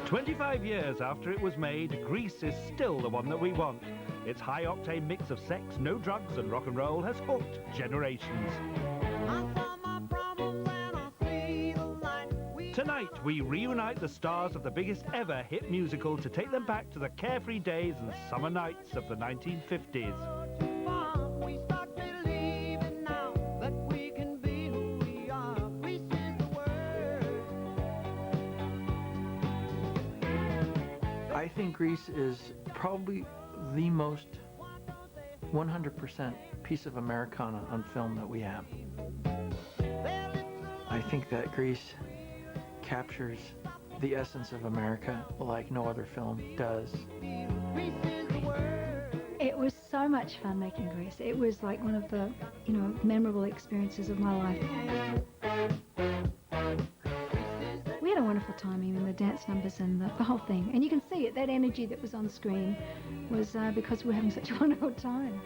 25 years after it was made, Grease is still the one that we want. Its high-octane mix of sex, no drugs and rock and roll has hooked generations. Tonight, we reunite the stars of the biggest ever hit musical to take them back to the carefree days and summer nights of the 1950s. I think Grease is probably the most 100% piece of Americana on film that we have. I think that Grease captures the essence of America like no other film does. It was so much fun making Grease. It was like one of the, memorable experiences of my life. We had a wonderful time, even the dance numbers and the whole thing. And you can see it, that energy that was on screen was because we were having such a wonderful time.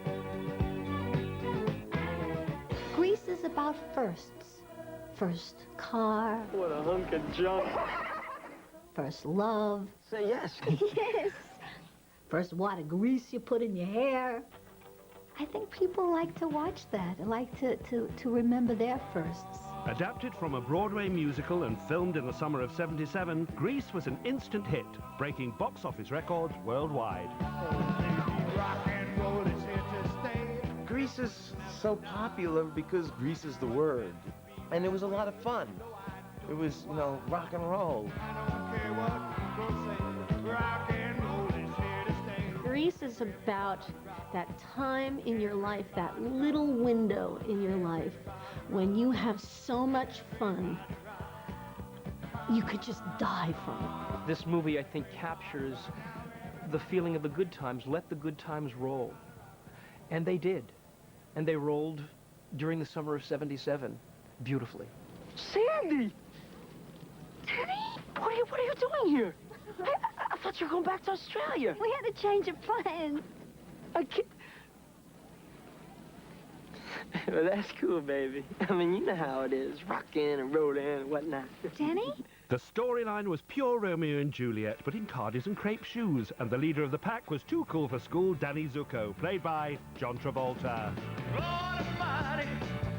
Grease is about firsts. First car. What a hunk of junk. First love. Say yes. Yes. First wad of grease you put in your hair. I think people like to watch that. They like to remember their firsts. Adapted from a Broadway musical and filmed in the summer of '77, Grease was an instant hit, breaking box office records worldwide. Grease is so popular because Grease is the word. And it was a lot of fun. It was, rock and roll. Grease is about that time in your life, that little window in your life when you have so much fun, you could just die from it. This movie, I think, captures the feeling of the good times. Let the good times roll. And they did. And they rolled during the summer of '77 beautifully. Sandy! Teddy! What are you doing here? I thought you were going back to Australia. We had a change of plans. I can't... Well, that's cool, baby. I mean, you know how it is. Rockin' and rollin' and whatnot. Danny? The storyline was pure Romeo and Juliet, but in cardis and crepe shoes, and the leader of the pack was too cool for school, Danny Zuko, played by John Travolta.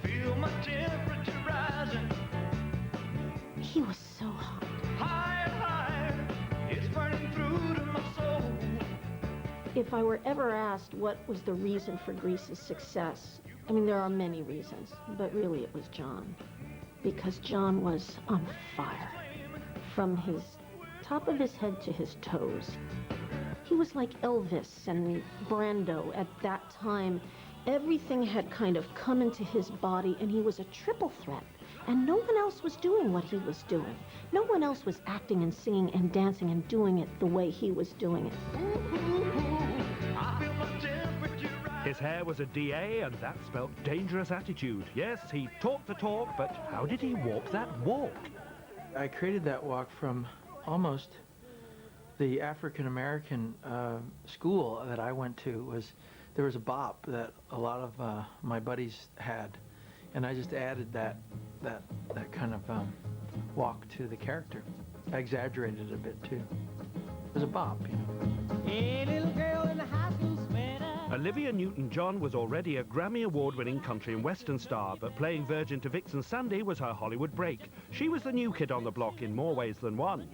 Feel my temperature rising. He was so hot. Higher and higher, it's burning through to my soul. If I were ever asked what was the reason for Grease's success, I mean, there are many reasons, but really it was John. Because John was on fire. From his top of his head to his toes. He was like Elvis and Brando at that time. Everything had kind of come into his body, and he was a triple threat. And no one else was doing what he was doing. No one else was acting and singing and dancing and doing it the way he was doing it. His hair was a DA, and that spelt dangerous attitude. Yes, he talked the talk, but how did he walk that walk? I created that walk from almost the African-American school that I went to. There was a bop that a lot of my buddies had, and I just added that kind of walk to the character. I exaggerated it a bit too. It was a bop, Hey, little girl in the high school sweater. Olivia Newton-John was already a Grammy Award-winning country and western star, but playing Virgin to Vixen Sandy was her Hollywood break. She was the new kid on the block in more ways than one.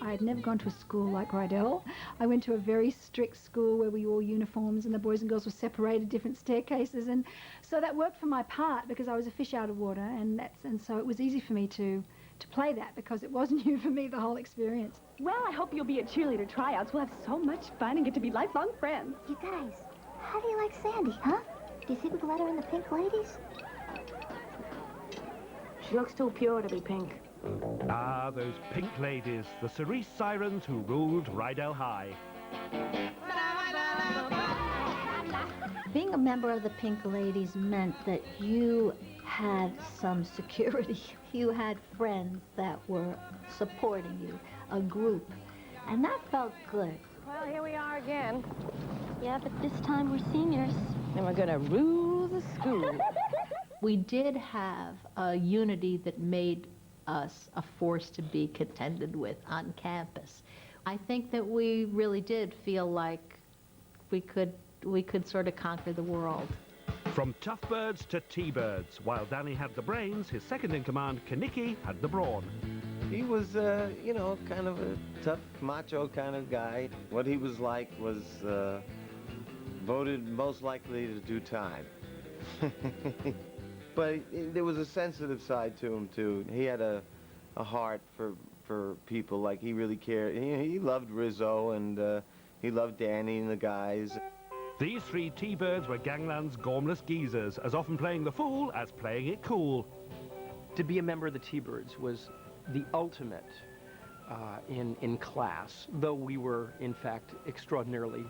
I had never gone to a school like Rydell. I went to a very strict school where we wore uniforms and the boys and girls were separated, different staircases, and so that worked for my part because I was a fish out of water, and so it was easy for me to play that because it was new for me, the whole experience. Well, I hope you'll be at cheerleader tryouts. We'll have so much fun and get to be lifelong friends. You guys, how do you like Sandy, huh? Do you think we can let her in the Pink Ladies? She looks too pure to be pink. Ah, those Pink Ladies, the Cerise Sirens who ruled Rydell High. Being a member of the Pink Ladies meant that you had some security. You had friends that were supporting you, a group, and that felt good. Well, here we are again. Yeah, but this time we're seniors. And we're gonna rule the school. We did have a unity that made us a force to be contended with on campus. I think that we really did feel like we could sort of conquer the world. From tough birds to T-birds, while Danny had the brains, his second-in-command, Kenickie, had the brawn. He was, you know, kind of a tough, macho kind of guy. What he was like was voted most likely to do time. But there was a sensitive side to him, too. He had a heart for people, like he really cared. He loved Rizzo, and he loved Danny and the guys. These three T-birds were gangland's gormless geezers, as often playing the fool as playing it cool. To be a member of the T-Birds was the ultimate in class, though we were, in fact, extraordinarily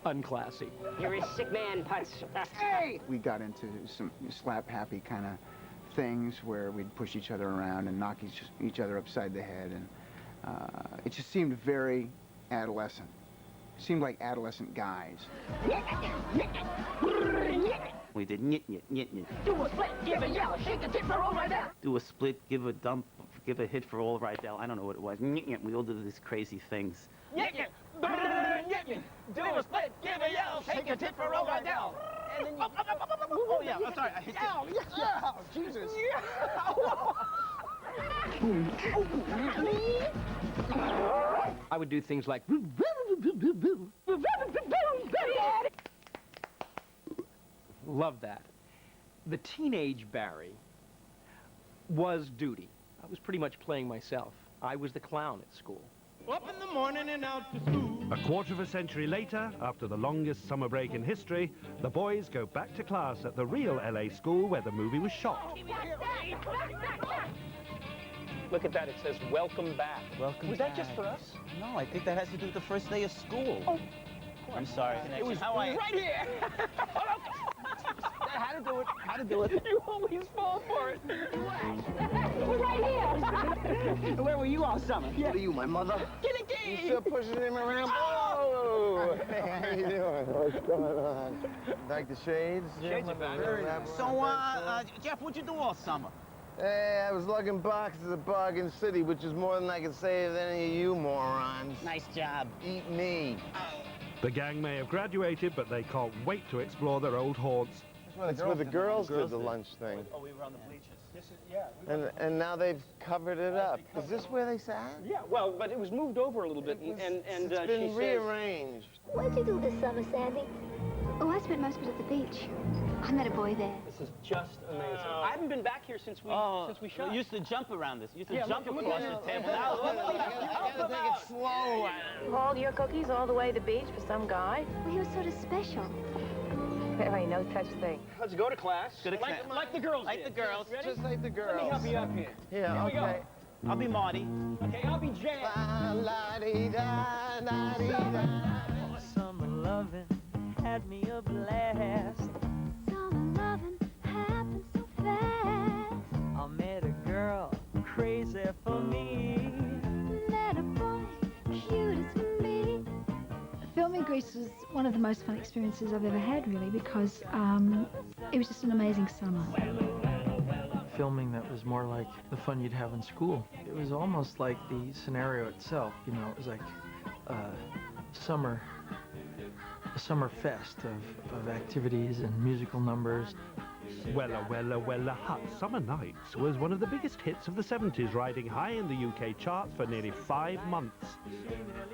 unclassy. You're a sick man, Putz. Hey! We got into some slap-happy kind of things where we'd push each other around and knock each other upside the head, and it just seemed very adolescent. It seemed like adolescent guys. We did nyit, nyit, nyit, nyit. Do a split, give a yell, shake a tip for all right there. Do a split, give a dump, give a hit for all right there. I don't know what it was. Nyit, nyit. We all did these crazy things. Nyit, nyit. Nyit, nyit. Do a split, give a yell, shake a tip for all right now. And then you... Oh, yeah, I'm sorry. I hit you. Yeah, Jesus. I would do things like... Love that. The teenage Barry was Duty. I was pretty much playing myself. I was the clown at school. Up in the morning and out to school. A quarter of a century later, after the longest summer break in history, the boys go back to class at the real LA school where the movie was shot. Look at that, it says, welcome back. Welcome Was back. that just for us? No, I think that has to do with the first day of school. Oh, I'm sorry. it was How right here. How to do it? How to do it? You always fall for it. Right here. Where were you all summer? What are you, my mother? Kenickie. You still pushing him around? Oh! Hey, how you doing? What's going on? Like the shades? Shades are back. So, Jeff, what'd you do all summer? Hey, I was lugging boxes at Bargain City, which is more than I can say of any of you morons. Nice job. Eat me. The gang may have graduated, but they can't wait to explore their old haunts. That's where the girls did the lunch thing. Oh, we were on the bleachers. And now they've covered it up. Is this where they sat? Yeah, well, but it was moved over a little bit, and It's been rearranged. What'd you do this summer, Sandy? Oh, I spent most of it at the beach. I met a boy there. This is just amazing. I haven't been back here since we shot. We used to jump around this. Used to Yeah, jump look across at the it. table. I gotta take it slow. Hauled your cookies all the way to the beach for some guy? Well, he was sort of special. There ain't no such thing. Let's go to class. Go to class. Like the girls Like did. the girls. Ready? Just like the girls. Let me help you up here. Yeah, Here we go. okay. I'll be Marty. Okay, I'll be Jan. Summer loving had me a blast. Summer loving happened so fast. I met a girl crazy for me. Met a boy cute as me. Filming Grease was one of the most fun experiences I've ever had, really, because it was just an amazing summer. Filming that was more like the fun you'd have in school. It was almost like the scenario itself, you know, it was like a summer fest of activities and musical numbers. Wella Wella Wella Hot Summer Nights was one of the biggest hits of the 70s, riding high in the UK charts for nearly 5 months.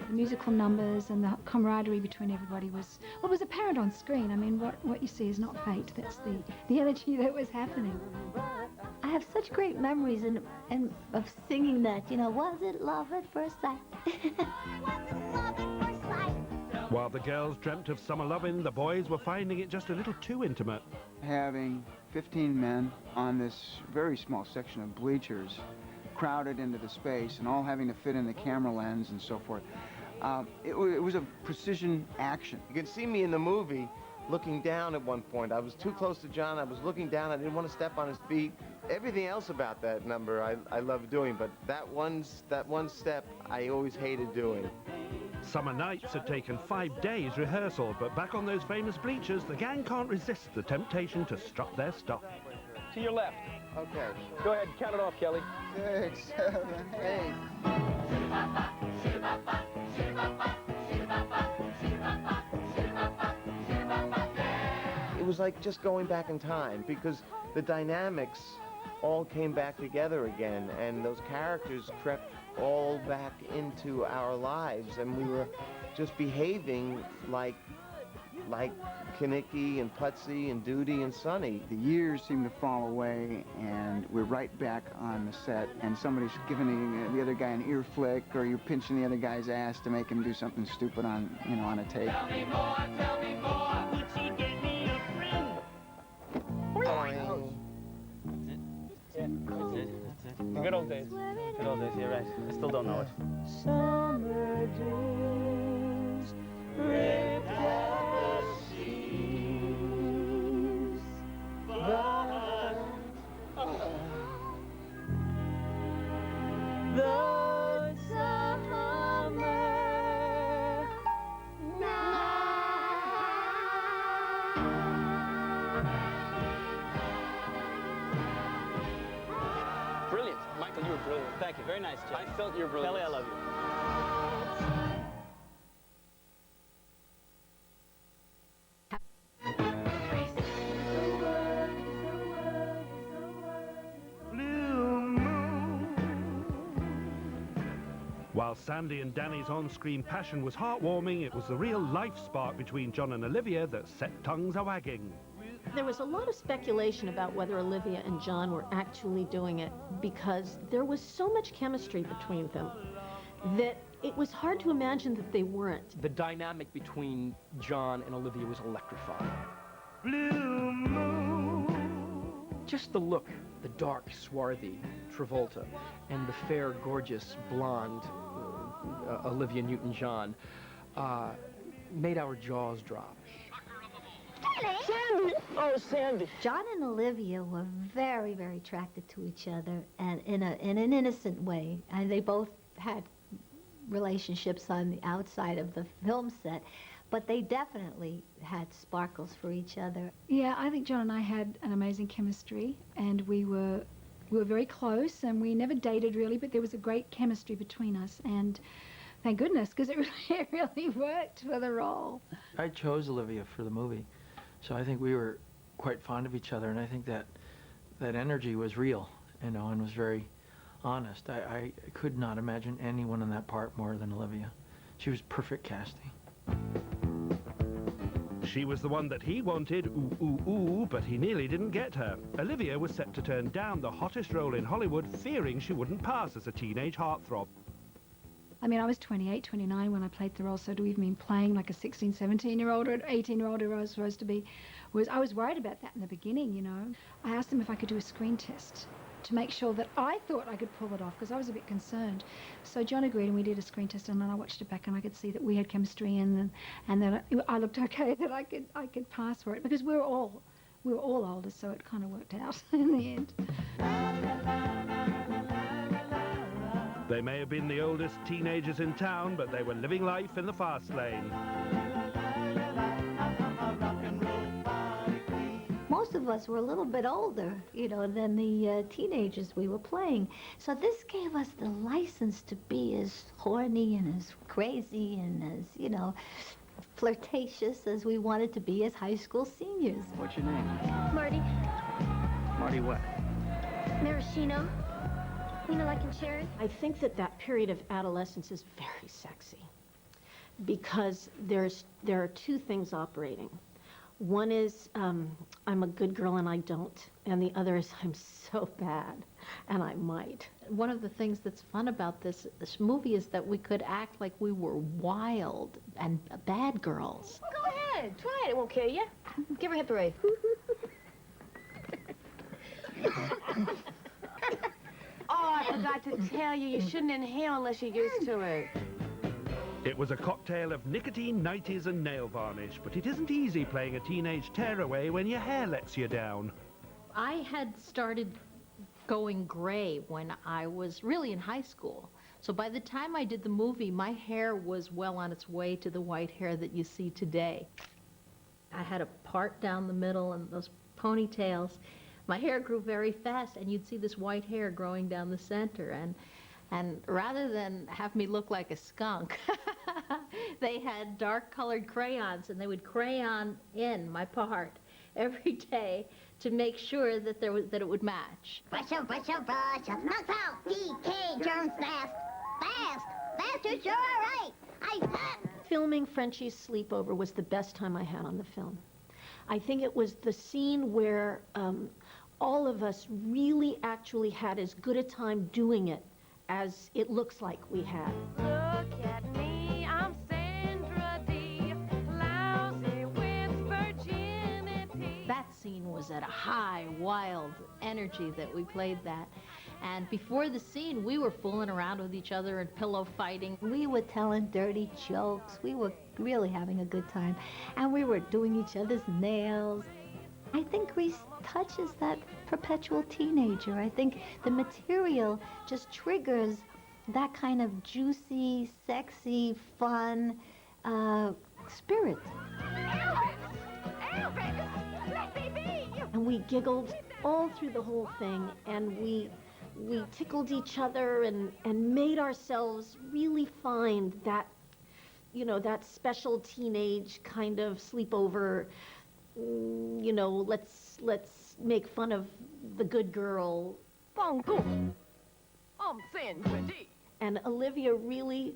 The musical numbers and the camaraderie between everybody was apparent on screen. I mean, what you see is not fate. That's the energy that was happening. I have such great memories and of singing that, you know, was it love at first sight? While the girls dreamt of summer loving, the boys were finding it just a little too intimate. Having 15 men on this very small section of bleachers crowded into the space and all having to fit in the camera lens and so forth, it was a precision action. You can see me in the movie looking down at one point. I was too close to John. I was looking down. I didn't want to step on his feet. Everything else about that number I love doing, but that one step I always hated doing. Summer Nights had taken 5 days rehearsal, but back on those famous bleachers, the gang can't resist the temptation to strut their stuff. to your left. Okay. Go ahead, count it off, Kelly. 6, 7, 8. It was like just going back in time because the dynamics all came back together again, and those characters crept all back into our lives, and we were just behaving like Kinnicky and Putsy and Duty and Sonny. The years seem to fall away, and we're right back on the set, and somebody's giving the other guy an ear flick, or you're pinching the other guy's ass to make him do something stupid on, you know, on a take. Tell me more, would she get me a friend? That's it. Good old days. Good old days, you're right. I still don't know it. Summer days, ripped at the seams, but the summer Brilliant. Michael, you were brilliant. Thank you. Very nice, Jeff. I felt your brilliance. Kelly, I love you. While Sandy and Danny's on-screen passion was heartwarming, it was the real life spark between John and Olivia that set tongues a-wagging. There was a lot of speculation about whether Olivia and John were actually doing it because there was so much chemistry between them that it was hard to imagine that they weren't. The dynamic between John and Olivia was electrifying. Just the look, the dark, swarthy Travolta, and the fair, gorgeous, blonde Olivia Newton-John made our jaws drop. Sandy! Oh, Sandy! John and Olivia were very, very attracted to each other, and in an innocent way. And they both had relationships on the outside of the film set, but they definitely had sparkles for each other. Yeah, I think John and I had an amazing chemistry, and we were very close, and we never dated really, but there was a great chemistry between us, and thank goodness, because it really worked for the role. I chose Olivia for the movie, so I think we were quite fond of each other, and I think that energy was real, you know, and was very honest. I could not imagine anyone in that part more than Olivia. She was perfect casting. She was the one that he wanted, ooh, ooh, ooh, but he nearly didn't get her. Olivia was set to turn down the hottest role in Hollywood, fearing she wouldn't pass as a teenage heartthrob. I mean, I was 28, 29 when I played the role, so to even mean playing like a 16, 17-year-old or 18-year-old who I was supposed to be, I was worried about that in the beginning, you know. I asked them if I could do a screen test to make sure that I thought I could pull it off, because I was a bit concerned. So John agreed, and we did a screen test, and then I watched it back, and I could see that we had chemistry, and that I looked okay, that I could pass for it, because we were all older, so it kind of worked out in the end. They may have been the oldest teenagers in town, but they were living life in the fast lane. Most of us were a little bit older, you know, than the teenagers we were playing. So this gave us the license to be as horny and as crazy and as, you know, flirtatious as we wanted to be as high school seniors. What's your name? Marty. Marty what? Maraschino. You know, like in Sharon? I think that period of adolescence is very sexy because there are two things operating. One is I'm a good girl and I don't, and the other is I'm so bad and I might. One of the things that's fun about this movie is that we could act like we were wild and bad girls. Well, go ahead, try it. It won't kill you. Give her a hip parade. Oh, I forgot to tell you, you shouldn't inhale unless you're used to it. It was a cocktail of nicotine, 90s and nail varnish, but it isn't easy playing a teenage tearaway when your hair lets you down. I had started going gray when I was really in high school. So by the time I did the movie, my hair was well on its way to the white hair that you see today. I had a part down the middle and those ponytails, my hair grew very fast, and you'd see this white hair growing down the center. And rather than have me look like a skunk, they had dark-colored crayons, and they would crayon in my part every day to make sure that it would match. Brush up, knock out, DK, germs fast. Faster, sure, all right. Filming Frenchie's Sleepover was the best time I had on the film. I think it was the scene where all of us really actually had as good a time doing it as it looks like we had. Look at me, I'm Sandra Dee, lousy with virginity. That scene was at a high, wild energy that we played that. And before the scene, we were fooling around with each other and pillow fighting. We were telling dirty jokes. We were really having a good time. And we were doing each other's nails. I think Grease touches that perpetual teenager. I think the material just triggers that kind of juicy, sexy, fun spirit. Elvis, let me be! And we giggled all through the whole thing, and we tickled each other and made ourselves really find that, you know, that special teenage kind of sleepover, you know, let's make fun of the good girl. Bongo, I'm Sandra Dee. And Olivia really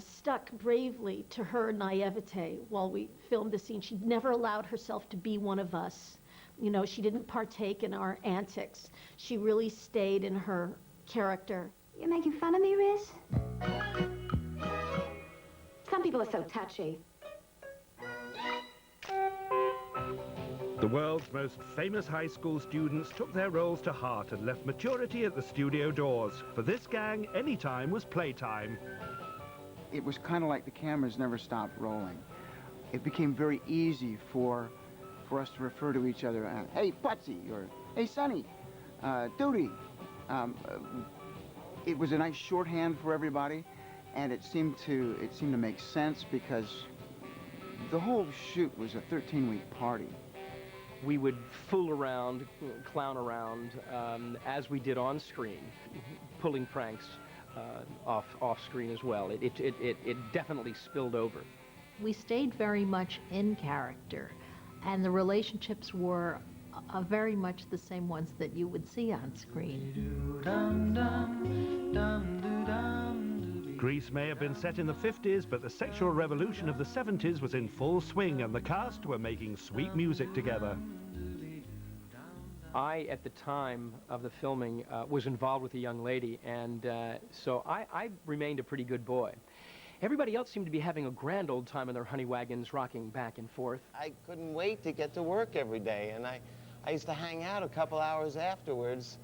stuck bravely to her naivete while we filmed the scene. She never allowed herself to be one of us. You know, she didn't partake in our antics. She really stayed in her character. You're making fun of me, Riz? Some people are so touchy. The world's most famous high school students took their roles to heart and left maturity at the studio doors. For this gang, any time was playtime. It was kind of like the cameras never stopped rolling. It became very easy for us to refer to each other as, hey, Putsy, or hey, Sonny, Duty. It was a nice shorthand for everybody, and it seemed to make sense because the whole shoot was a 13-week party. We would fool around, clown around, as we did on screen, pulling pranks off screen as well. It definitely spilled over. We stayed very much in character, and the relationships were very much the same ones that you would see on screen. Grease may have been set in the 50s, but the sexual revolution of the 70s was in full swing, and the cast were making sweet music together. I, at the time of the filming, was involved with a young lady, and so I remained a pretty good boy. Everybody else seemed to be having a grand old time in their honey wagons, rocking back and forth. I couldn't wait to get to work every day, and I used to hang out a couple hours afterwards.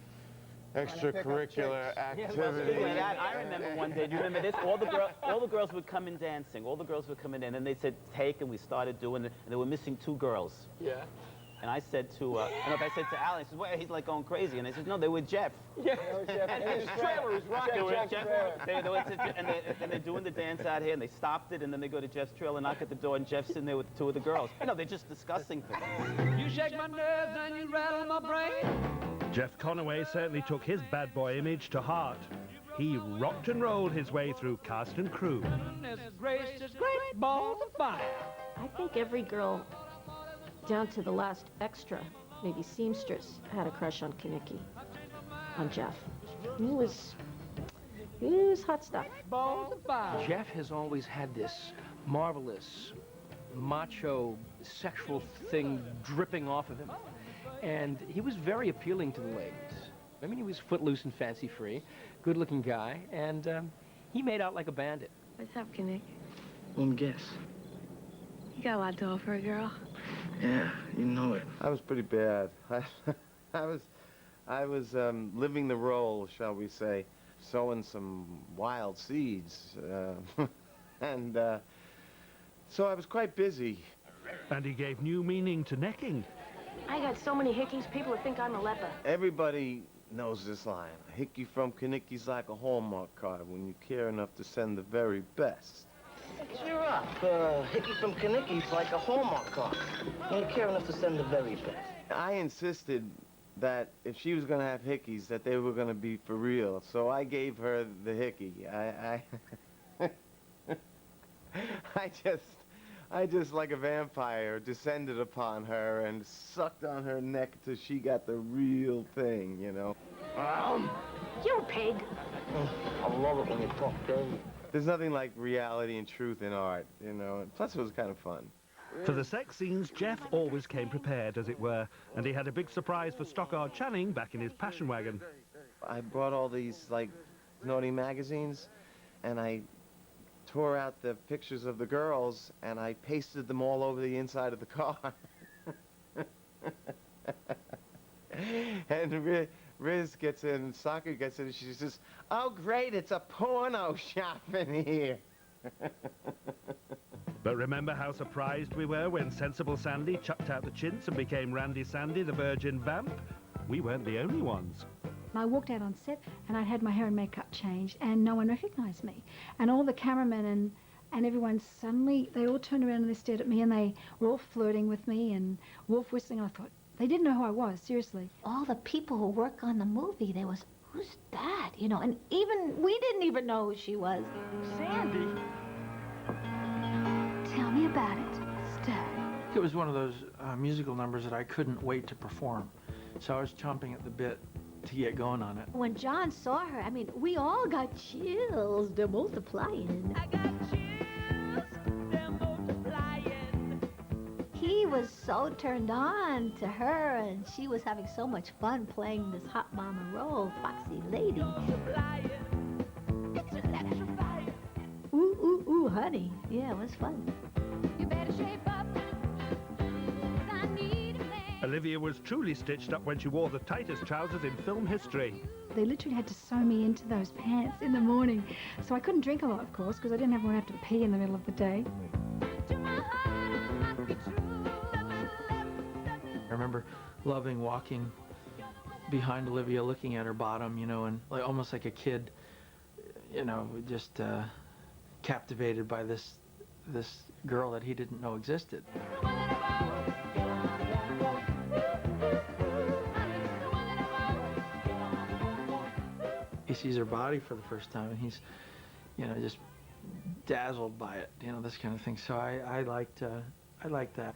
Extracurricular activity. Yeah, I remember one day, do you remember this? All the girls would come in dancing. All the girls would come in, and they said, take, and we started doing it, and they were missing 2 girls. Yeah. And I said to, I said to Alan, he says, well, he's like going crazy. And I said, no, they were Jeff. Yeah, Jeff. And his trailer was rocking. They were Jeff. They went to, and they're doing the dance out here, and they stopped it, and then they go to Jeff's trailer, knock at the door, and Jeff's in there with 2 of the girls. You know, they're just discussing things. You shake my nerves and you rattle my brain. Jeff Conaway certainly took his bad boy image to heart. He rocked and rolled his way through cast and crew. Goodness gracious, great balls of fire. I think every girl, down to the last extra, maybe seamstress, had a crush on Kenickie, on Jeff. He was hot stuff. Balls of fire. Jeff has always had this marvelous, macho, sexual thing dripping off of him. And he was very appealing to the ladies. I mean, he was footloose and fancy-free, good-looking guy, and he made out like a bandit. What's up, Knick? Guess. You got a lot to offer a girl. Yeah, you know it. I was pretty bad. I was living the role, shall we say, sowing some wild seeds, and so I was quite busy. And he gave new meaning to necking. I got so many hickeys, people would think I'm a leper. Everybody knows this line. A hickey from Kenickie's like a Hallmark card when you care enough to send the very best. Cheer up. Hickey from Kenickie's like a Hallmark card. You care enough to send the very best. I insisted that if she was going to have hickeys, that they were going to be for real. So I gave her the hickey. I just like a vampire descended upon her and sucked on her neck till she got the real thing, you know. You pig. I love it when you talk dirty. There's nothing like reality and truth in art, you know. And plus, it was kind of fun. For the sex scenes, Jeff always came prepared, as it were, and he had a big surprise for Stockard Channing back in his passion wagon. I brought all these, like, naughty magazines, and I tore out the pictures of the girls, and I pasted them all over the inside of the car. And Riz gets in, Soccer gets in, and she says, "Oh, great, it's a porno shop in here." But remember how surprised we were when Sensible Sandy chucked out the chintz and became Randy Sandy, the Virgin Vamp? We weren't the only ones. I walked out on set and I'd had my hair and makeup changed and no one recognized me. And all the cameramen and everyone suddenly, they all turned around and they stared at me and they were all flirting with me and wolf whistling. I thought, they didn't know who I was, seriously. All the people who work on the movie, there was, who's that? You know, and even, we didn't even know who she was. Sandy. Tell me about it, Steph. It was one of those musical numbers that I couldn't wait to perform. So I was chomping at the bit to get going on it. When John saw her, I mean, we all got chills. They're multiplying. I got chills. They're multiplying. He was so turned on to her, and she was having so much fun playing this hot mama role, foxy lady. Ooh, ooh, ooh, honey. Yeah, it was fun. You better shape up. I need a man. Olivia was truly stitched up when she wore the tightest trousers in film history. They literally had to sew me into those pants in the morning. So I couldn't drink a lot, of course, because I didn't want to have to pee in the middle of the day. I remember loving walking behind Olivia, looking at her bottom, you know, and like almost like a kid, you know, just captivated by this girl that he didn't know existed. He sees her body for the first time and he's, you know, just dazzled by it, you know, this kind of thing. So I liked that.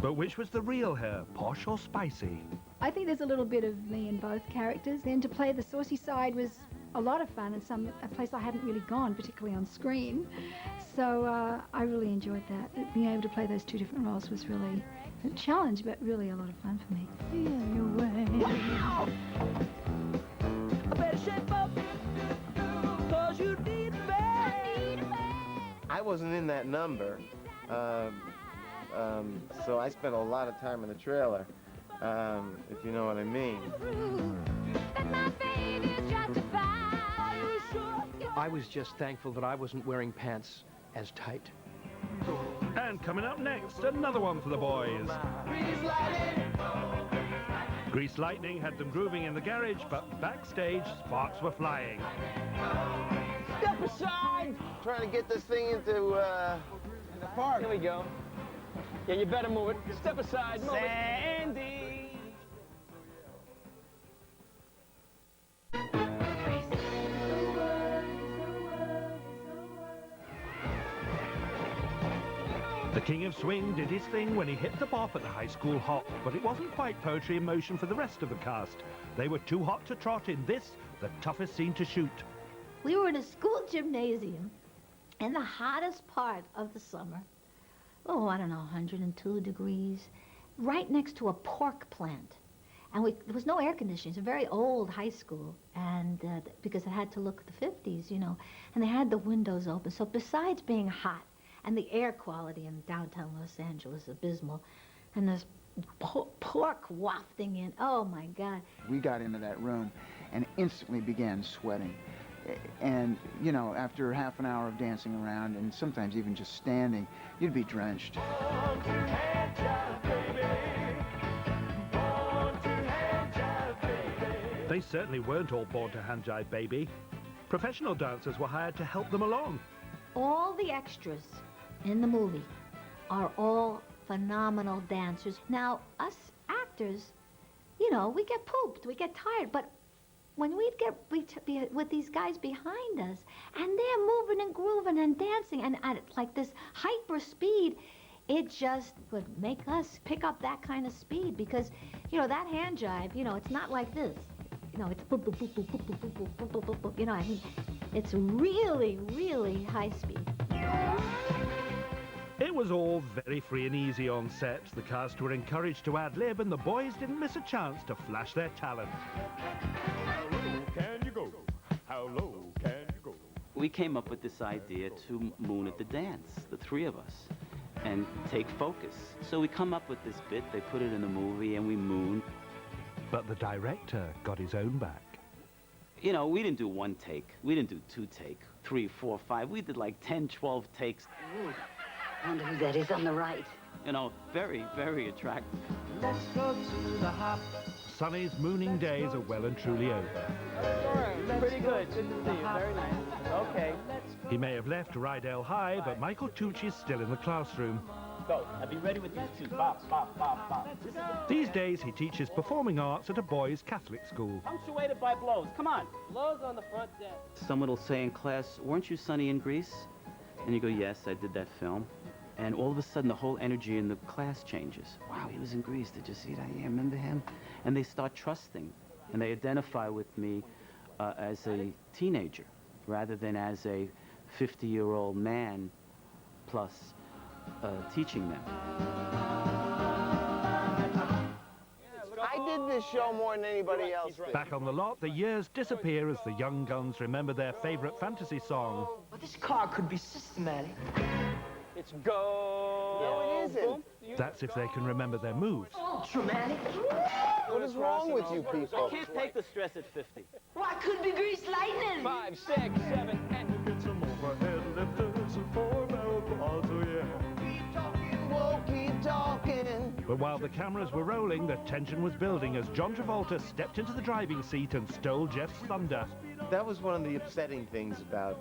But which was the real her, posh or spicy? I think there's a little bit of me in both characters. And to play the saucy side was a lot of fun and a place I hadn't really gone, particularly on screen. So I really enjoyed that. Being able to play those two different roles was really a challenge, but really a lot of fun for me. Feel your way. I better shape up, 'cause you need a man. I wasn't in that number, so I spent a lot of time in the trailer, if you know what I mean. I was just thankful that I wasn't wearing pants as tight. And coming up next, another one for the boys. Grease Lightning had them grooving in the garage, but backstage, sparks were flying. Step aside! Trying to get this thing into the park. Here we go. Yeah, you better move it. Step aside, move Sandy. The King of Swing did his thing when he hit the bop at the high school hop, but it wasn't quite poetry in motion for the rest of the cast. They were too hot to trot in this, the toughest scene to shoot. We were in a school gymnasium in the hottest part of the summer. Oh, I don't know, 102 degrees, right next to a pork plant. And there was no air conditioning. It's a very old high school, and because it had to look the 50s, you know, and they had the windows open. So besides being hot, and the air quality in downtown Los Angeles abysmal, and this pork wafting in, oh my God. We got into that room and instantly began sweating. And, you know, after half an hour of dancing around and sometimes even just standing, you'd be drenched. They certainly weren't all born to hand jive, baby. Professional dancers were hired to help them along. All the extras in the movie are all phenomenal dancers. Now, us actors, you know, we get pooped, we get tired, but when we'd be with these guys behind us, and they're moving and grooving and dancing and at like this hyper speed, it just would make us pick up that kind of speed because, you know, that hand jive, you know, it's not like this. You know, it's boop, boop, boop, boop, boop, boop, boop, boop, boop, boop, boop. You know, I mean, it's really, really high speed. It was all very free and easy on set. The cast were encouraged to ad-lib, and the boys didn't miss a chance to flash their talent. How low can you go? How low can you go? We came up with this idea to moon at the dance, the three of us, and take focus. So we come up with this bit, they put it in the movie, and we moon. But the director got his own back. You know, we didn't do one take. We didn't do 2 take, 3, 4, 5. We did like 10, 12 takes. Ooh, wonder who that is on the right. You know, very, very attractive. Let's go to the hop. Sonny's mooning days are well and truly over. Pretty good. Good to see you. Very nice. Okay. He may have left Rydell High, but Michael Tucci's still in the classroom. Go. I'll be ready with these two. Bop, bop, bop, bop. These days, he teaches performing arts at a boys' Catholic school. Punctuated by blows. Come on. Blows on the front desk. Someone will say in class, weren't you Sonny in Grease? And you go, yes, I did that film. And all of a sudden, the whole energy in the class changes. Wow, he was in Grease. Did you see that? Yeah, remember him? And they start trusting. And they identify with me as a teenager rather than as a 50-year-old man plus teaching them. I did this show more than anybody else did. Back on the lot, the years disappear as the young guns remember their favorite fantasy song. Well, this car could be systematic. It's go. No, it isn't. That's if they can remember their moves. Dramatic. What is wrong with you people? I can't take the stress at 50. Why could be Grease Lightning? 5, 6, 7, and Get some overhead lifters and 4-barrel quads, oh yeah. Keep talking, whoa, keep talking. But while the cameras were rolling, the tension was building as John Travolta stepped into the driving seat and stole Jeff's thunder. That was one of the upsetting things about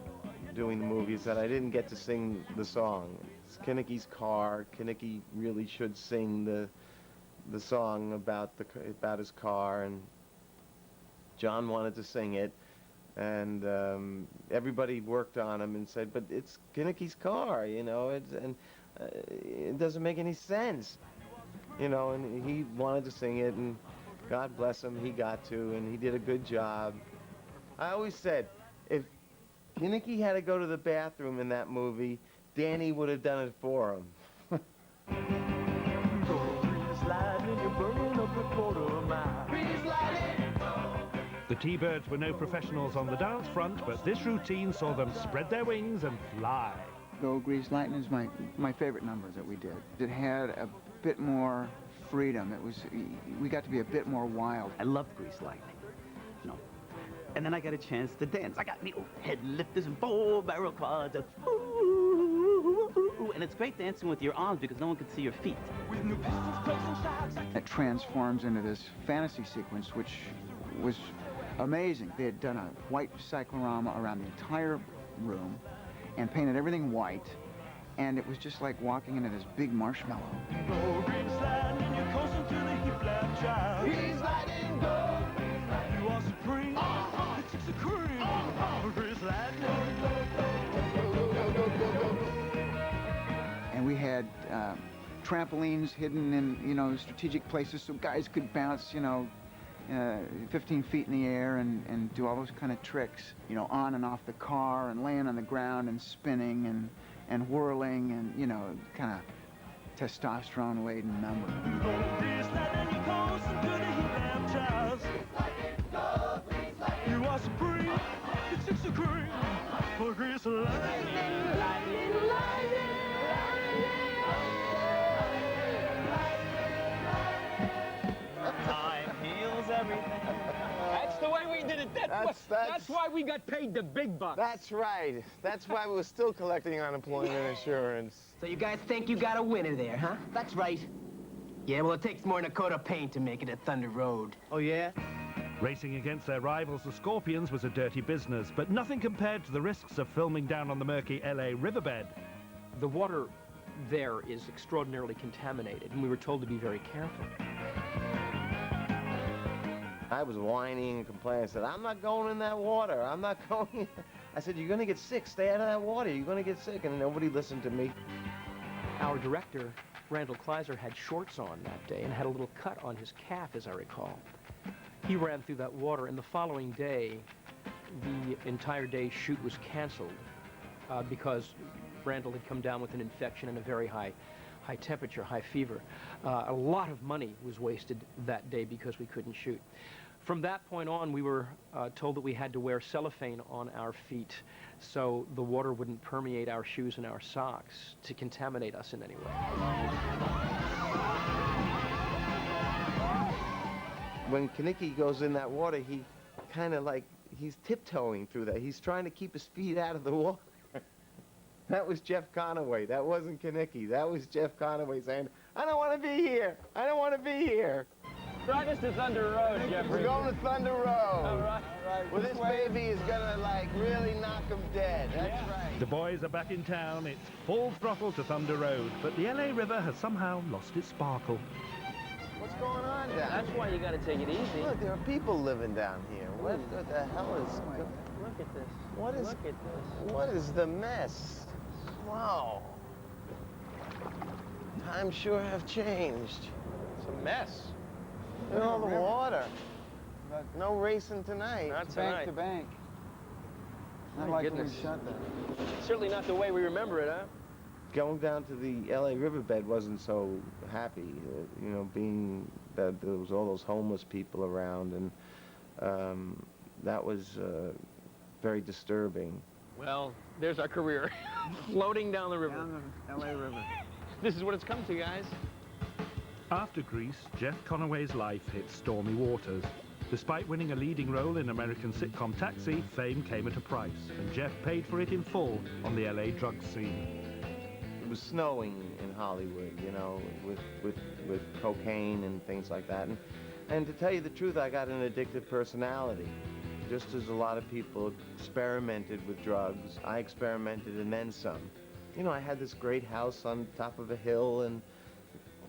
doing the movie, is that I didn't get to sing the song. It's Kenicky's car. Kenickie really should sing the song about his car, and John wanted to sing it, and everybody worked on him and said, but it's Kenicky's car, you know, it doesn't make any sense, you know, and he wanted to sing it, and God bless him, he got to, and he did a good job. I always said, if Kenickie had to go to the bathroom in that movie, Danny would have done it for him. The T-Birds were no professionals on the dance front, but this routine saw them spread their wings and fly. Go Grease Lightning is my favorite number that we did. It had a bit more freedom. We got to be a bit more wild. I loved Grease Lightning. You know. And then I got a chance to dance. I got me head lifters and 4-barrel quads. And it's great dancing with your arms because no one can see your feet. It transforms into this fantasy sequence, which was amazing. They had done a white cyclorama around the entire room and painted everything white, and it was just like walking into this big marshmallow. And we had trampolines hidden in, you know, strategic places so guys could bounce, you know, 15 feet in the air and do all those kind of tricks, you know, on and off the car and laying on the ground and spinning and whirling and, you know, kind of testosterone-laden number. You are supreme, it's a cream for Grease Lightning, lightning, lightning. Time heals everything. That's the way we did it. That's why we got paid the big bucks. That's right. That's why we were still collecting unemployment insurance. So you guys think you got a winner there, huh? That's right. Yeah, well, it takes more than a coat of paint to make it at Thunder Road. Oh, yeah? Racing against their rivals, the Scorpions, was a dirty business, but nothing compared to the risks of filming down on the murky LA riverbed. The water there is extraordinarily contaminated, and we were told to be very careful. I was whining and complaining. I said, I'm not going in that water. I'm not going in. I said, you're going to get sick. Stay out of that water. You're going to get sick. And nobody listened to me. Our director, Randall Kleiser, had shorts on that day and had a little cut on his calf, as I recall. He ran through that water, and the following day, the entire day's shoot was canceled because Randall had come down with an infection and a very high temperature, high fever. A lot of money was wasted that day because we couldn't shoot. From that point on, we were told that we had to wear cellophane on our feet so the water wouldn't permeate our shoes and our socks to contaminate us in any way. When Kenickie goes in that water, he kind of like, he's tiptoeing through that. He's trying to keep his feet out of the water. That was Jeff Conaway. That wasn't Kenickie. That was Jeff Conaway saying, I don't want to be here. I don't want to be here. Drive us to Thunder Road, Jeffrey. We're going to Thunder Road. All right. Well, this baby is going to, like, really knock him dead. That's right. The boys are back in town. It's full throttle to Thunder Road, but the LA River has somehow lost its sparkle. What's going on down That's why you got to take it easy. Look, there are people living down here. What the hell is... Look at this. What is... Look at this. What is the mess? Wow. Times sure have changed. It's a mess. Look at all the water. No racing tonight. Not tonight. Bank to bank. Not My like goodness. we shut that. Certainly not the way we remember it, huh? Going down to the LA riverbed wasn't so happy, you know, being that there was all those homeless people around, and that was very disturbing. Well, there's our career. Floating down the river. Down the LA River. This is what it's come to, guys. After Grease, Jeff Conaway's life hit stormy waters. Despite winning a leading role in American sitcom Taxi, fame came at a price, and Jeff paid for it in full on the LA drug scene. It was snowing in Hollywood, you know, with cocaine and things like that. And to tell you the truth, I got an addictive personality. Just as a lot of people experimented with drugs, I experimented and then some. You know, I had this great house on top of a hill and,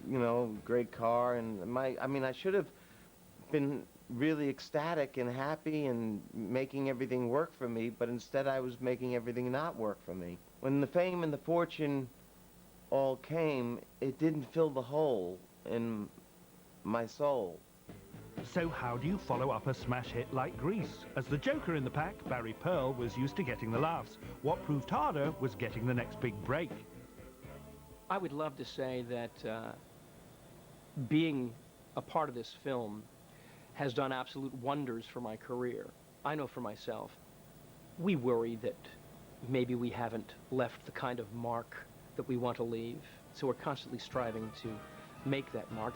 you know, great car, and I should have been really ecstatic and happy and making everything work for me, but instead I was making everything not work for me. When the fame and the fortune all came, it didn't fill the hole in my soul. So how do you follow up a smash hit like Grease? As the joker in the pack, Barry Pearl was used to getting the laughs. What proved harder was getting the next big break. I would love to say that being a part of this film has done absolute wonders for my career. I know for myself, we worry that maybe we haven't left the kind of mark that we want to leave, so we're constantly striving to make that mark.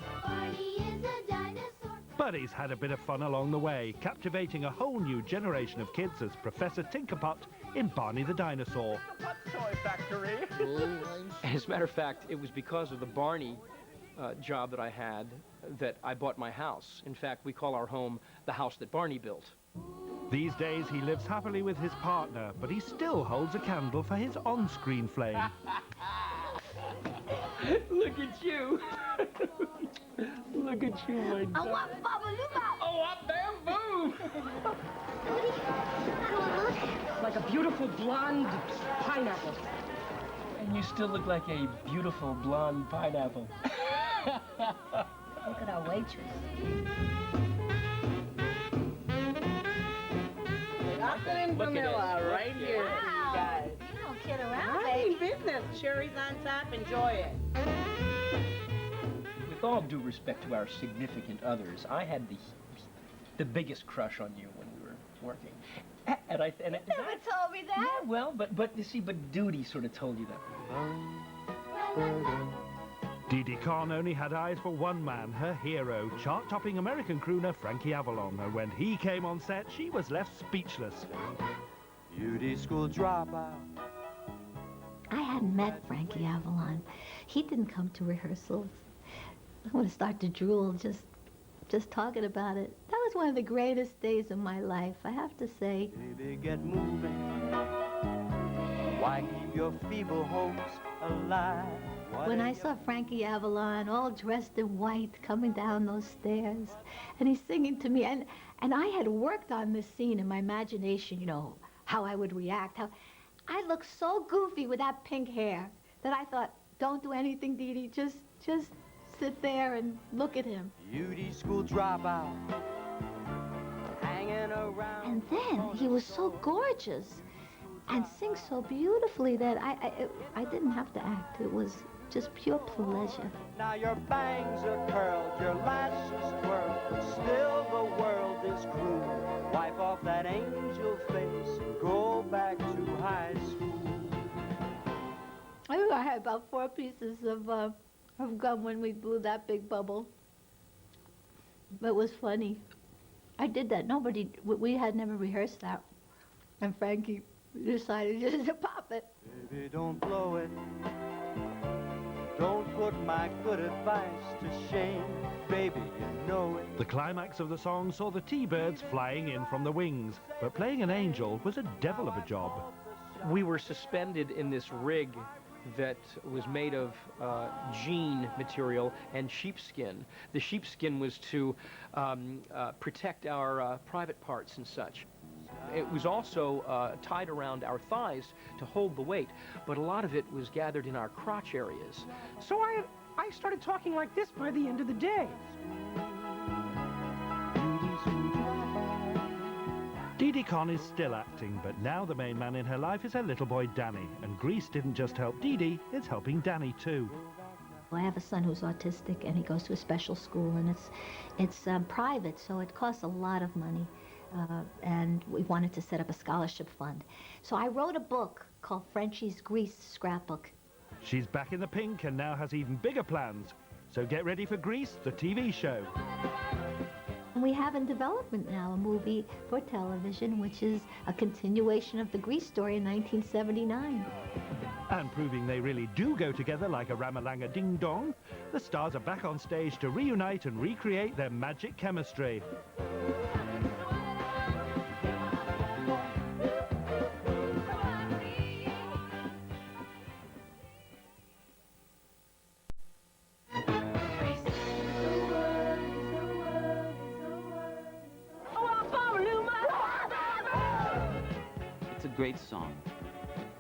Buddy's had a bit of fun along the way, captivating a whole new generation of kids as Professor Tinkerpot in Barney the Dinosaur. Toy factory. As a matter of fact, it was because of the Barney job that I had that I bought my house. In fact, we call our home the house that Barney built. These days he lives happily with his partner, but he still holds a candle for his on-screen flame. Look at you. Look at you, my I want Babaloo. Oh, I bamboo. Like a beautiful blonde pineapple. And you still look like a beautiful blonde pineapple. Look at our waitress. Nothing in vanilla right here. Wow. Guys. You don't kid around, I baby. mean business. Cherries on top. Enjoy it. With all due respect to our significant others, I had the biggest crush on you when we were working. And I Never told me that. Yeah, well, but you see, but duty sort of told you that. Dee Dee Khan only had eyes for one man, her hero, chart-topping American crooner Frankie Avalon, and when he came on set, she was left speechless. Beauty school dropout. I hadn't met Frankie Avalon. He didn't come to rehearsals. I want to start to drool just talking about it. That was one of the greatest days of my life, I have to say. Baby, get moving. Why keep your feeble hopes alive? When I saw Frankie Avalon all dressed in white coming down those stairs, and he's singing to me, and I had worked on this scene in my imagination, you know, how I would react, how I looked so goofy with that pink hair that I thought, don't do anything, Dee Dee, just sit there and look at him. Beauty school dropout, hanging around. And then he was so gorgeous and sing so beautifully that I didn't have to act. It was just pure pleasure. Now your bangs are curled, your lashes twirl, but still the world is cruel. Wipe off that angel face and go back to high school. I think I had about 4 pieces of gum when we blew that big bubble. But it was funny. I did that. We had never rehearsed that. And Frankie decided just to pop it. Baby, don't blow it. Don't put my good advice to shame. Baby, you know it. The climax of the song saw the T-Birds flying in from the wings, but playing an angel was a devil of a job. We were suspended in this rig that was made of jean material and sheepskin. The sheepskin was to protect our private parts and such. It was also tied around our thighs to hold the weight, but a lot of it was gathered in our crotch areas. So I started talking like this by the end of the day. Didi Conn is still acting, but now the main man in her life is her little boy Danny, and Grease didn't just help Didi, it's helping Danny too. I have a son who's autistic, and he goes to a special school, and it's private, so it costs a lot of money. And we wanted to set up a scholarship fund. So I wrote a book called Frenchie's Grease Scrapbook. She's back in the pink and now has even bigger plans. So get ready for Grease, the TV show. And we have in development now a movie for television, which is a continuation of the Grease story in 1979. And proving they really do go together like a Ramalanga Ding Dong, the stars are back on stage to reunite and recreate their magic chemistry. Great song,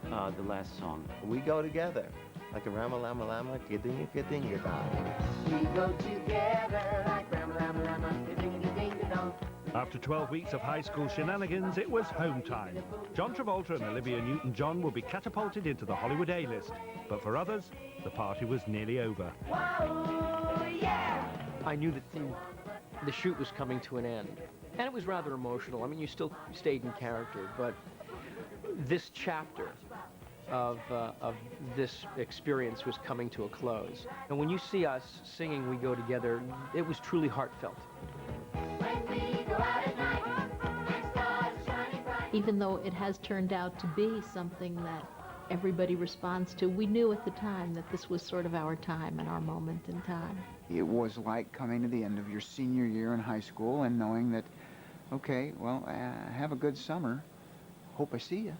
the last song. We go together, like a Rama-Lama-Lama, Ga-Dinga-Ga-Dinga-Dong. We go together like Rama-Lama-Lama, Ga-Dinga-Dinga-Dong. After 12 weeks of high school shenanigans, it was home time. John Travolta and Olivia Newton-John will be catapulted into the Hollywood A-list. But for others, the party was nearly over. Whoa, yeah! I knew that the shoot was coming to an end. And it was rather emotional. I mean, you still stayed in character, but this chapter of this experience was coming to a close. And when you see us singing We Go Together, it was truly heartfelt. Even though it has turned out to be something that everybody responds to, we knew at the time that this was sort of our time and our moment in time. It was like coming to the end of your senior year in high school and knowing that, okay, well, have a good summer. Hope I see you.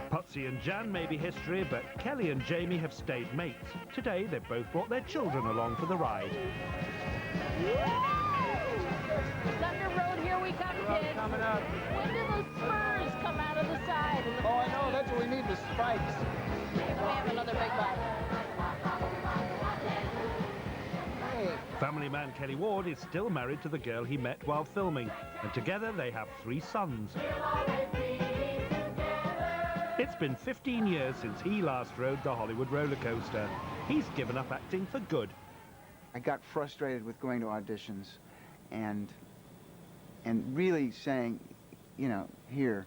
Potsy and Jan may be history, but Kelly and Jamie have stayed mates. Today, they've both brought their children along for the ride. Thunder Road, here we come, kids. Coming up. When do those spurs come out of the side? Oh, I know. That's what we need, the spikes. We have another big one. Family man Kelly Ward is still married to the girl he met while filming, and together they have 3 sons. It's been 15 years since he last rode the Hollywood roller coaster. He's given up acting for good. I got frustrated with going to auditions and really saying, you know, here,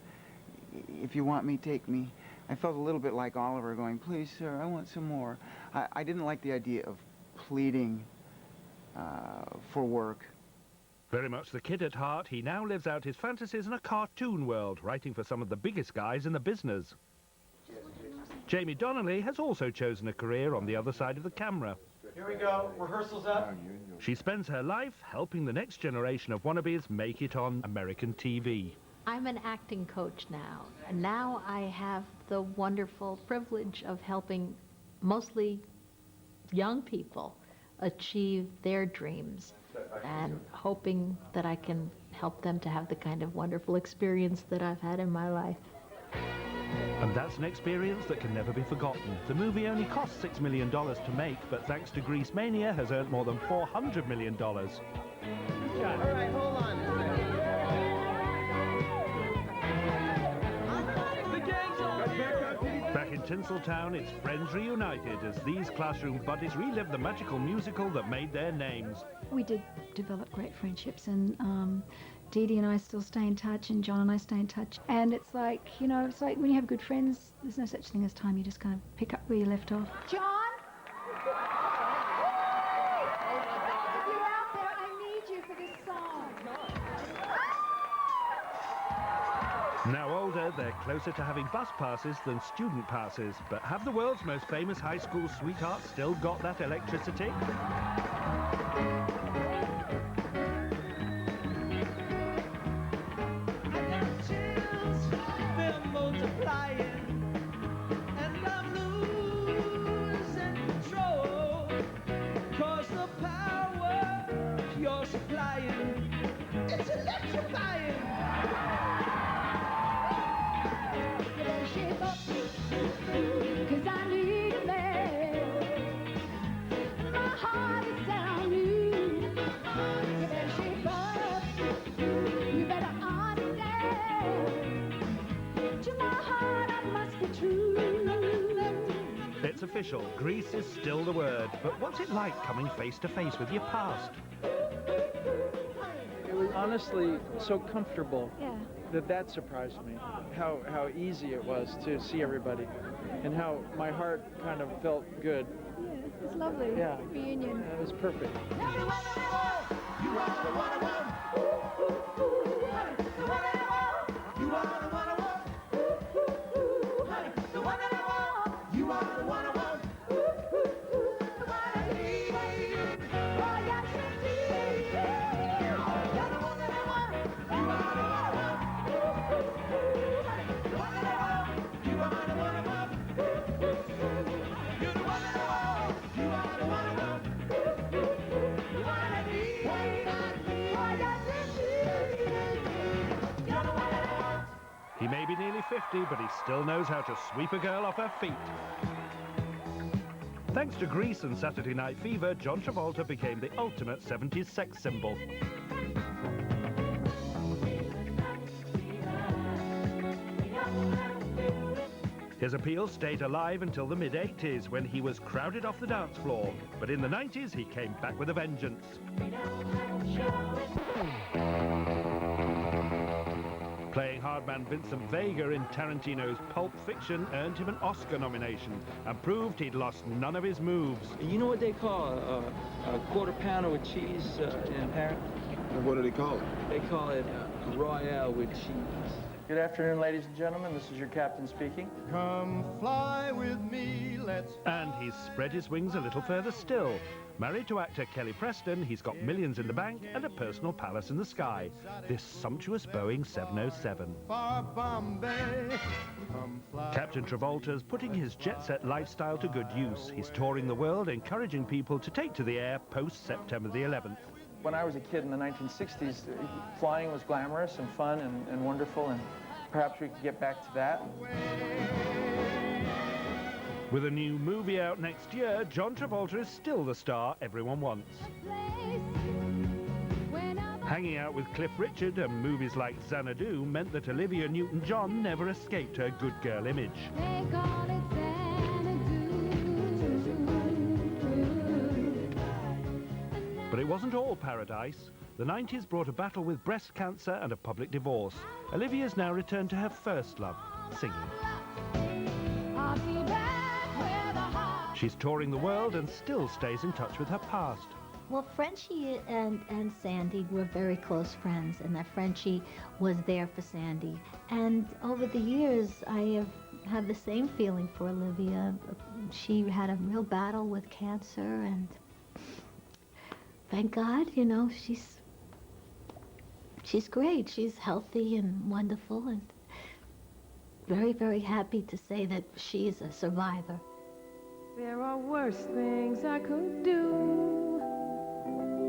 if you want me, take me. I felt a little bit like Oliver going, please, sir, I want some more. I didn't like the idea of pleading for work. Very much the kid at heart, he now lives out his fantasies in a cartoon world, writing for some of the biggest guys in the business. Jamie Donnelly has also chosen a career on the other side of the camera. Here we go, rehearsal's up. She spends her life helping the next generation of wannabes make it on American TV. I'm an acting coach now, and now I have the wonderful privilege of helping mostly young people achieve their dreams and hoping that I can help them to have the kind of wonderful experience that I've had in my life. And that's an experience that can never be forgotten. The movie only cost $6 million to make, but thanks to Grease Mania has earned more than $400 million. All right, hold on. Back in Tinseltown, it's friends reunited as these classroom buddies relive the magical musical that made their names. We did develop great friendships, and Dee Dee and I still stay in touch, and John and I stay in touch. And it's like, you know, it's like when you have good friends, there's no such thing as time. You just kind of pick up where you left off. John? If you're out there, I need you for this song. Now older, they're closer to having bus passes than student passes. But have the world's most famous high school sweethearts still got that electricity? It's electrifying. Shape up, 'cause I need a man. My heart is down you. You better shape up. You better understand. To my heart, I must be true. It's official, Grease is still the word. But what's it like coming face to face with your past? It was honestly so comfortable. Yeah. That surprised me. How easy it was to see everybody, and how my heart kind of felt good. Yeah, it's lovely. Yeah. Reunion. It was perfect. You are the one I want. The one that I want. You are the one I want. Honey, the one that I want. You are the one I want. The one I need. Oh, yes, indeed. You're the one that I want. You are the one I want. The one that I want. You are the one I want. You're the one that I want. You are the one I want. The one I need. Oh, yes, indeed. You're the one that I want. He may be nearly 50, but he still knows how to sweep a girl off her feet. Thanks to Grease and Saturday Night Fever, John Travolta became the ultimate 70s sex symbol. His appeal stayed alive until the mid-80s, when he was crowded off the dance floor. But in the 90s, he came back with a vengeance. Playing hardman Vincent Vega in Tarantino's Pulp Fiction earned him an Oscar nomination and proved he'd lost none of his moves. You know what they call a quarter pounder with cheese in Paris? What do they call it? They call it Royale with cheese. Good afternoon, ladies and gentlemen. This is your captain speaking. Come fly with me, let's... And he's spread his wings a little further still. Married to actor Kelly Preston, he's got millions in the bank and a personal palace in the sky. This sumptuous Boeing 707. Far Bombay. Come fly. Captain Travolta's putting his jet-set lifestyle to good use. He's touring the world, encouraging people to take to the air post-September the 11th. When I was a kid in the 1960s, flying was glamorous and fun and wonderful, and perhaps we could get back to that. With a new movie out next year, John Travolta is still the star everyone wants. Hanging out with Cliff Richard and movies like Xanadu meant that Olivia Newton-John never escaped her good girl image. But it wasn't all paradise. The 90s brought a battle with breast cancer and a public divorce. Olivia's now returned to her first love, singing. She's touring the world and still stays in touch with her past. Well, Frenchie and Sandy were very close friends, and that Frenchie was there for Sandy. And over the years, I have had the same feeling for Olivia. She had a real battle with cancer, and thank God, you know, she's great. She's healthy and wonderful, and very, very happy to say that she's a survivor. There are worse things I could do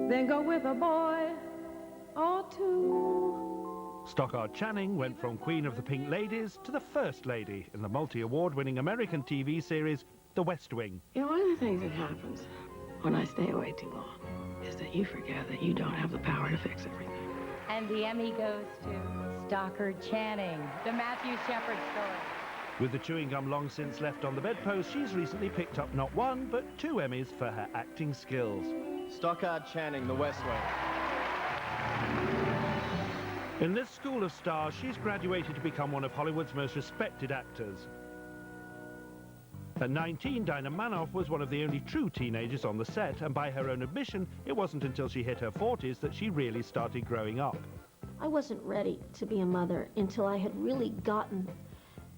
than go with a boy or two. Stockard Channing went from Queen of the Pink Ladies to the First Lady in the multi-award-winning American TV series The West Wing. You know, one of the things that happens when I stay away too long is that you forget that you don't have the power to fix everything. And the Emmy goes to Stockard Channing, the Matthew Shepard story. With the chewing gum long since left on the bedpost, she's recently picked up not one, but 2 Emmys for her acting skills. Stockard Channing, The West Wing. In this school of stars, she's graduated to become one of Hollywood's most respected actors. At 19, Dinah Manoff was one of the only true teenagers on the set, and by her own admission, it wasn't until she hit her 40s that she really started growing up. I wasn't ready to be a mother until I had really gotten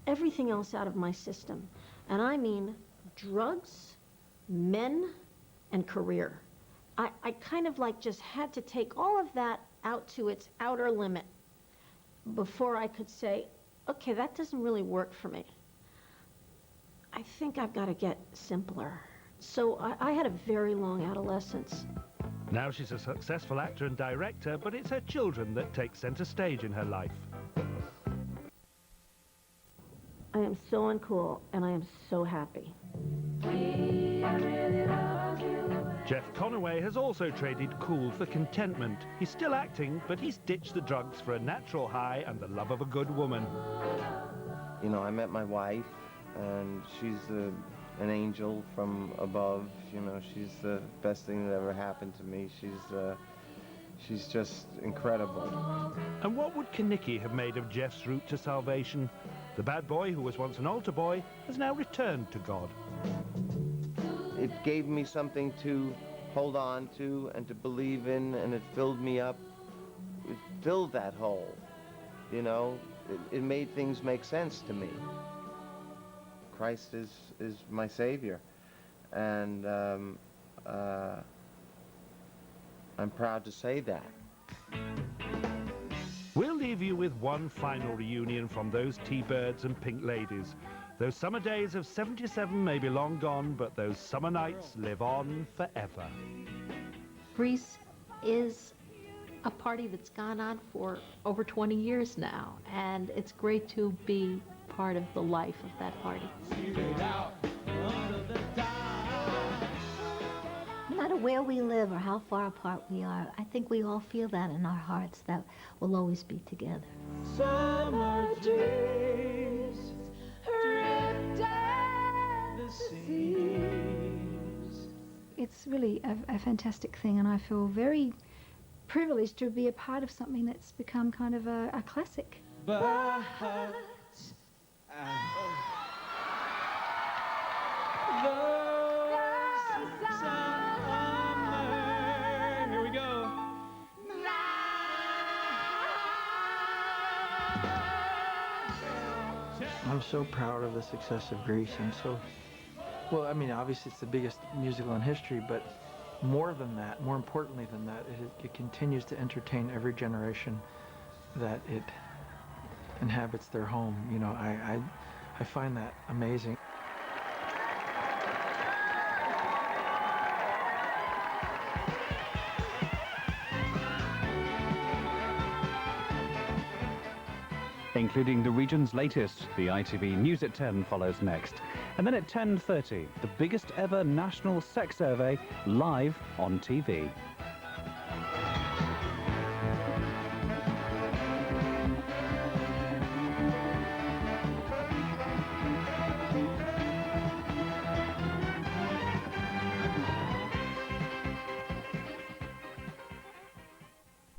everything else out of my system. And I mean drugs, men, and career. I kind of like just had to take all of that out to its outer limit before I could say, okay, that doesn't really work for me. I think I've got to get simpler. So I had a very long adolescence. Now she's a successful actor and director, but it's her children that take center stage in her life. I am so uncool, and I am so happy. Jeff Conaway has also traded cool for contentment. He's still acting, but he's ditched the drugs for a natural high and the love of a good woman. You know, I met my wife, and she's an angel from above. You know, she's the best thing that ever happened to me. She's just incredible. And what would Kenickie have made of Jeff's route to salvation? The bad boy, who was once an altar boy, has now returned to God. It gave me something to hold on to and to believe in, and it filled me up. It filled that hole, you know? It made things make sense to me. Christ is my Savior, and I'm proud to say that. We'll leave you with one final reunion from those T-Birds and Pink Ladies. Those summer days of '77 may be long gone, but those summer nights live on forever. Grease is a party that's gone on for over 20 years now, and it's great to be part of the life of that party. No matter where we live or how far apart we are, I think we all feel that in our hearts, that we'll always be together. Summer dreams drift down the seas. It's really a fantastic thing, and I feel very privileged to be a part of something that's become kind of a classic. But here we go. I'm so proud of the success of Grease. Well, I mean, obviously it's the biggest musical in history, but more than that, more importantly than that, it continues to entertain every generation that it inhabits their home. You know, I find that amazing. Including the region's latest, the ITV News at 10 follows next. And then at 10:30, the biggest ever national sex survey live on TV.